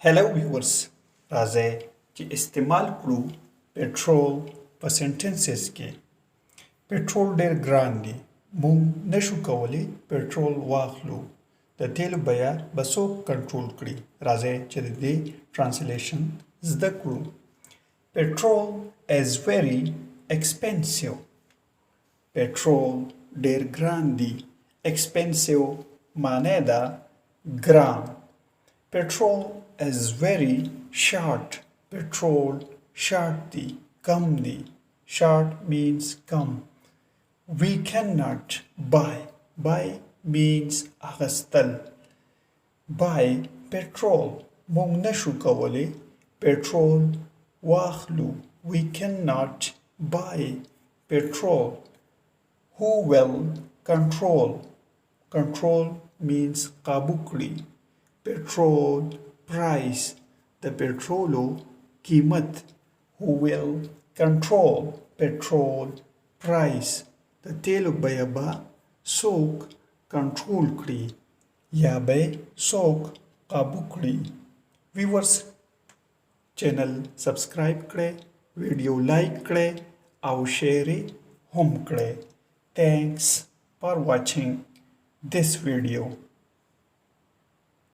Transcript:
Hello viewers راځئ چې استعمال کړو petrol په sentences کې petrol ډېر ګران دی موږ نشو کولی petrol واخلو د تیلو بیه به څوک کنټرول کړي راځئ چې د دې translation زده کړو petrol is very expensive petrol ډېر ګران دی expensive معنی ده ګران petrol is very short. Petrol short di, come di. Short means come. We cannot buy. Buy means aghastal. Buy petrol. Mung nashu kawale. Petrol wakhlu. We cannot buy petrol. Who will control? Control means qabukri. Petrol price the petrolo कीमत who will control petrol price the तेल بیه به څوک کنټرول کړي یا به څوک قابو کړي ویورز چینل سبسکرایب کړئ ویډیو لایک کړئ او شیر هم کړئ thanks for watching this video